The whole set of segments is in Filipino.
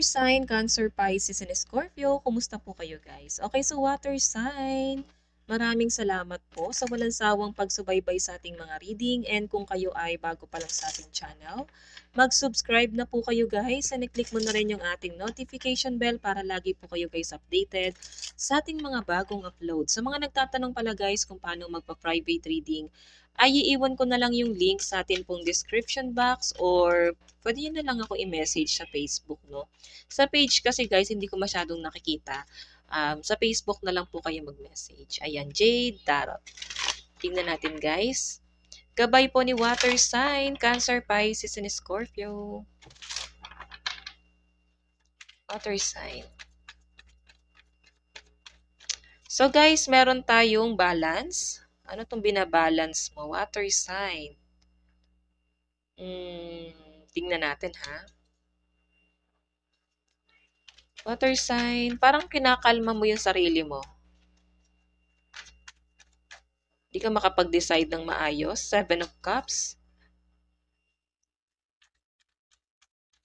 sign, Cancer, Pisces, and Scorpio, kumusta po kayo guys? Okay, so water sign, maraming salamat po sa walang sawang pagsubaybay sa ating mga reading, and kung kayo ay bago pa lang sa ating channel, mag-subscribe na po kayo guys and i-click mo na rin yung ating notification bell para lagi po kayo guys updated sa ating mga bagong upload. Sa mga nagtatanong pala guys kung paano magpa-private reading, ay iiwan ko na lang yung link sa atin pong description box, or pwede nyo na lang ako i-message sa Facebook, no? Sa page kasi guys, hindi ko masyadong nakikita. Sa Facebook na lang po kayo mag-message. Ayan, Jade Tarot. Tingnan natin guys. Gabay po ni water sign, Cancer, Pisces, and Scorpio. Water sign. So guys, meron tayong balance. Ano tong binabalance mo? Water sign. Tingnan natin ha. Water sign, parang kinakalma mo yung sarili mo. Di ka makapag-decide ng maayos. Seven of Cups.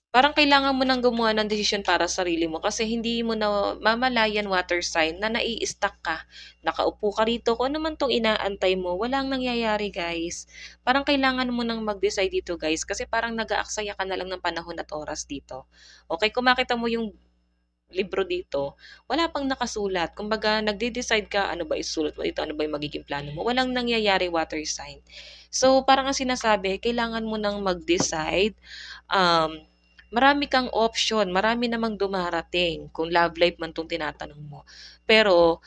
Parang kailangan mo nang gumawa ng desisyon para sa sarili mo kasi hindi mo na mamalayan water sign na nai-stuck ka. Nakaupo ka rito, kung ano man tong inaantay mo, walang nangyayari guys. Parang kailangan mo nang mag-decide dito guys kasi parang nag-aaksaya ka na lang ng panahon at oras dito. Okay, kung makita mo yung libro dito, wala pang nakasulat. Kumbaga, nagde-decide ka, ano ba isulat mo dito, ano ba yung magiging plano mo. Walang nangyayari water sign. So, parang ang sinasabi, kailangan mo nang mag-decide. Marami kang option, marami namang dumarating kung love life man tong tinatanong mo. Pero,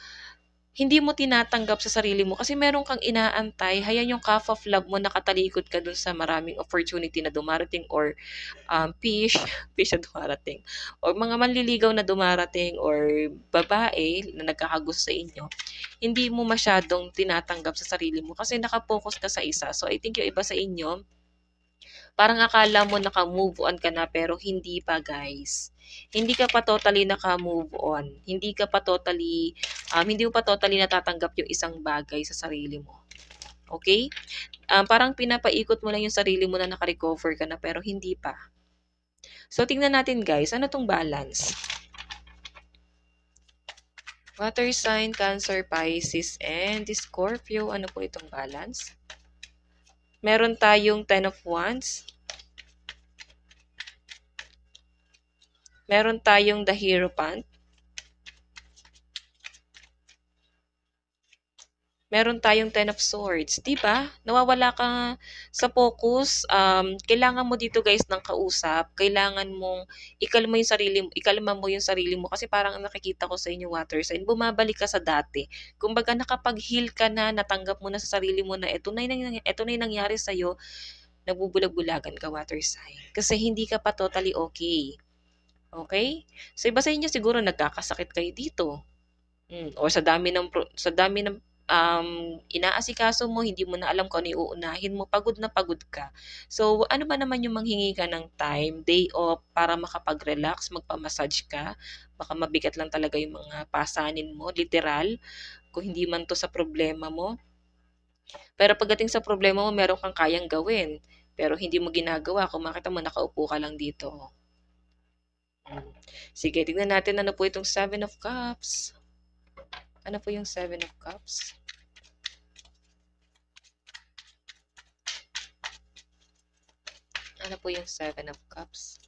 hindi mo tinatanggap sa sarili mo kasi meron kang inaantay, hayan yung cup of love mo, nakatalikod ka dun sa maraming opportunity na dumarating, or fish, fish na dumarating, or mga manliligaw na dumarating, or babae na nagkakagusto sa inyo, hindi mo masyadong tinatanggap sa sarili mo kasi nakapokus ka sa isa. So I think yung iba sa inyo, parang akala mo naka-move on ka na pero hindi pa guys. Hindi ka pa totally naka-move on. Hindi ka pa totally, hindi mo pa totally natatanggap yung isang bagay sa sarili mo. Okay? Parang pinapaikot mo lang yung sarili mo na naka-recover ka na pero hindi pa. So, tingnan natin guys, ano tong balance? Water sign, Cancer, Pisces, and Scorpio. Ano po itong balance? Meron tayong Ten of Wands. Meron tayong the Hierophant. Meron tayong Ten of Swords. Diba? Nawawala ka sa focus. Kailangan mo dito guys ng kausap. Kailangan mong ikalma mo yung sarili mo kasi parang nakikita ko sa inyo water sign, bumabalik ka sa dati. Kumbaga nakapag-heal ka na, natanggap mo na sa sarili mo na ito na yung nangyari sa'yo, nagbubulag-bulagan ka water sign. Kasi hindi ka pa totally okay. Okay? So iba sa inyo siguro nagkakasakit kayo dito. O sa dami ng inaasikaso mo, hindi mo na alam kung ano yung uunahin mo, pagod na pagod ka. So, ano ba naman yung manghingi ka ng time, day off, para makapag-relax, magpa-massage ka. Baka mabigat lang talaga yung mga pasanin mo, literal, kung hindi man to sa problema mo. Pero pagdating sa problema mo, meron kang kayang gawin. Pero hindi mo ginagawa, kung makita mo, nakaupo ka lang dito. Sige, tingnan natin ano po itong Seven of Cups. Ano po yung Seven of Cups? Ano po yung Seven of Cups?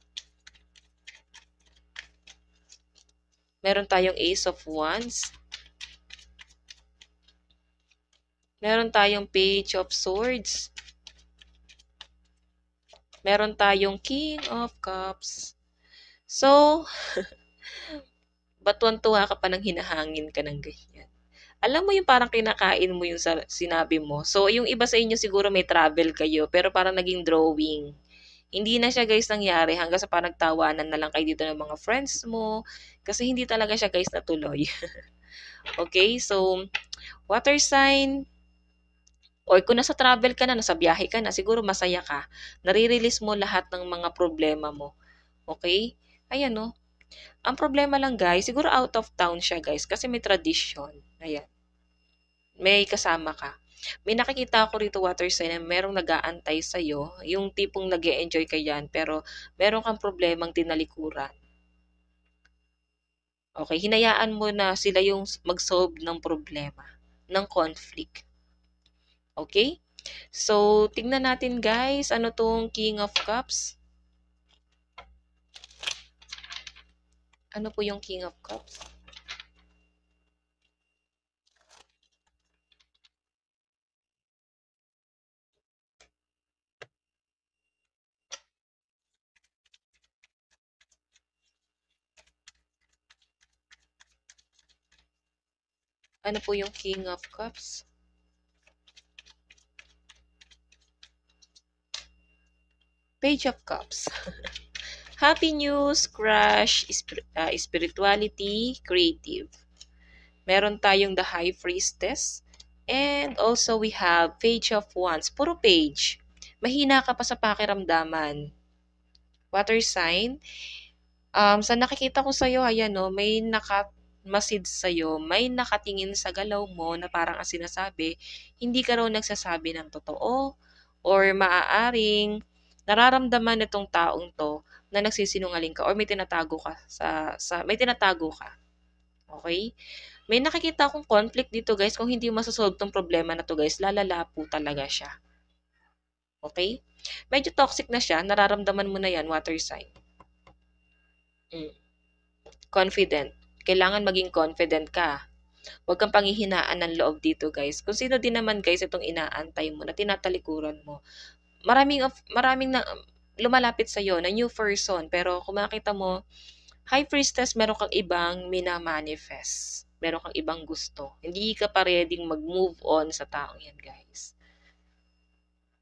Meron tayong Ace of Wands. Meron tayong Page of Swords. Meron tayong King of Cups. So, batuan-tuwa ka pa ng hinahangin ka ng ganyan. Alam mo yung parang kinakain mo yung sinabi mo. So, yung iba sa inyo siguro may travel kayo, pero parang naging drawing. Hindi na siya guys nangyari hanggang sa parang nagtawanan na lang kayo dito ng mga friends mo. Kasi hindi talaga siya guys natuloy. Okay, so, water sign, or kung nasa travel ka na, nasa biyahe ka na, siguro masaya ka. Nare-release mo lahat ng mga problema mo. Okay? Ayan no. Ang problema lang guys, siguro out of town siya guys kasi may tradition. Ayan. May kasama ka. May nakikita ako rito water sign na merong nag-aantay sa'yo. Yung tipong nag enjoy ka yan pero meron kang problemang tinalikuran. Okay, hinayaan mo na sila yung mag-solve ng problema, ng conflict. Okay? So, tingnan natin guys, ano tong King of Cups? Ano po yung King of Cups? Ano po yung King of Cups? Page of Cups. Happy news, crush, spirituality, creative. Meron tayong the High Priestess. And also we have Page of Wands. Puro page. Mahina ka pa sa pakiramdaman. Water sign. Sa nakikita ko sa'yo, ayan no, may nakamasid sa'yo, may nakatingin sa galaw mo na parang ang sinasabi, hindi ka raw nagsasabi ng totoo or maaaring nararamdaman nitong taong to na nagsisinungaling ka or may tinatago ka may tinatago ka. Okay? May nakikita akong conflict dito guys. Kung hindi mo masasolve tong problema na to guys, lalala po talaga siya. Okay? Medyo toxic na siya. Nararamdaman mo na yan, water sign. Mm. Confident. Kailangan maging confident ka. Huwag kang panghihinaan ng loob dito guys. Kung sino din naman guys itong inaantay mo na tinatalikuran mo. Maraming na lumalapit sa iyo na new person pero kung makita mo High Priestess, meron kang ibang minamanifest. Meron kang ibang gusto. Hindi ka pa ready mag-move on sa taong yan, guys.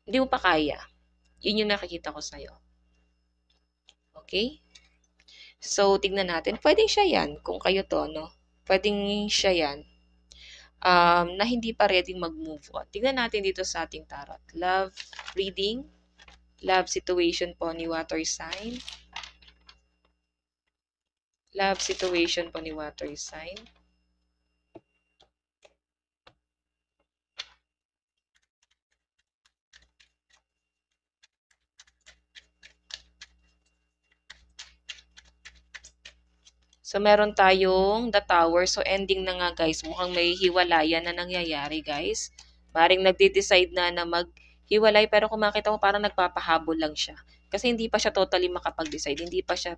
Hindi mo pa kaya. Yun yung nakikita ko sa'yo. Okay? So, tignan natin. Pwedeng siya yan, kung kayo to, no? Pwedeng siya yan, na hindi pa ready mag-move on. Tignan natin dito sa ating tarot. Love reading. Love situation po ni water sign. Love situation po ni water sign. So, meron tayong the tower. So, ending na nga guys. Mukhang may hiwalayan na nangyayari guys. Maring nagde-decide na maghiwalay pero kung makita mo parang nagpapahabol lang siya. Kasi hindi pa siya totally makapag-decide. Hindi pa siya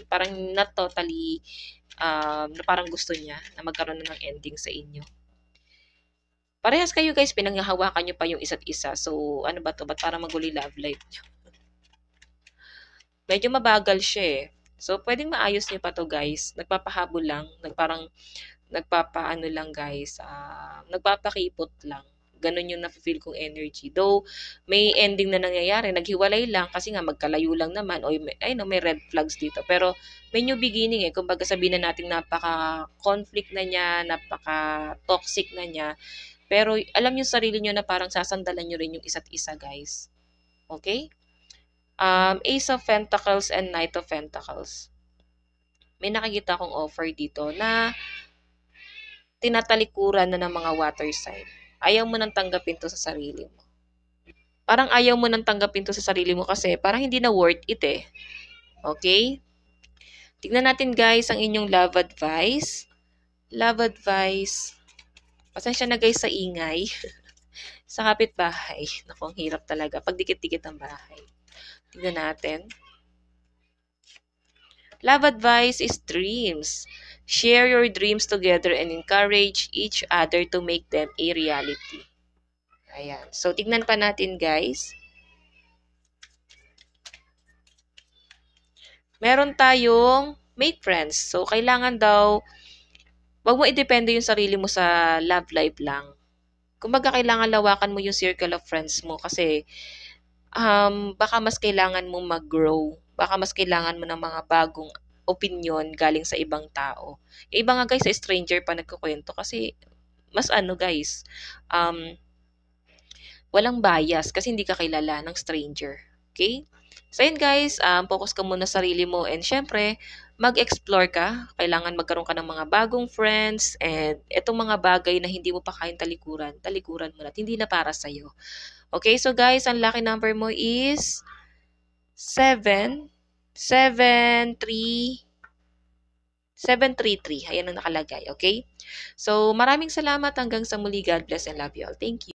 parang not totally na parang gusto niya na magkaroon na ng ending sa inyo. Parehas kayo guys, pinanghahawakan nyo pa yung isa't isa. So, ano ba to? Ba't parang magulo love life nyo? Medyo mabagal siya eh. So, pwedeng maayos niyo pa to guys. Nagpapahabol lang. Nagpapaano lang guys. Nagpapakipot lang. Ganun yung na-feel kong energy. Though, may ending na nangyayari. Naghiwalay lang kasi nga magkalayo lang naman. O may red flags dito. Pero, may new beginning eh. Kumbaga sabihin na natin napaka-conflict na niya, napaka-toxic na niya. Pero, alam niyo sarili niyo na parang sasandalan niyo rin yung isa't isa guys. Okay? Ace of Pentacles and Knight of Pentacles. May nakikita akong offer dito na tinatalikuran na ng mga water sign. Ayaw mo nang tanggapin to sa sarili mo. Parang ayaw mo nang tanggapin to sa sarili mo kasi parang hindi na worth it eh. Okay? Tignan natin guys ang inyong love advice. Love advice. Pasensya na guys sa ingay. Sa kapitbahay. Naku, ang hirap talaga. Pag dikit-dikit ang bahay. Tignan natin. Love advice is dreams. Share your dreams together and encourage each other to make them a reality. Ayan. So, tignan pa natin, guys. Meron tayong make friends. So, kailangan daw, wag mo idepende yung sarili mo sa love life lang. Kumbaga, kailangan lawakan mo yung circle of friends mo kasi baka mas kailangan mo mag-grow. Baka mas kailangan mo ng mga bagong opinion galing sa ibang tao. Yung iba nga guys, sa stranger pa nagkukwento kasi mas ano guys, walang bias kasi hindi ka kilala ng stranger. Okay? So yun guys, focus ka muna sa sarili mo and syempre, mag-explore ka. Kailangan magkaroon ka ng mga bagong friends and itong mga bagay na hindi mo pa kayang talikuran mo na at hindi na para sa'yo. Okay, so guys, ang lucky number mo is 7, 7, 3, 733. Ayan ang nakalagay, okay? So, maraming salamat hanggang sa muli. God bless and love you all. Thank you.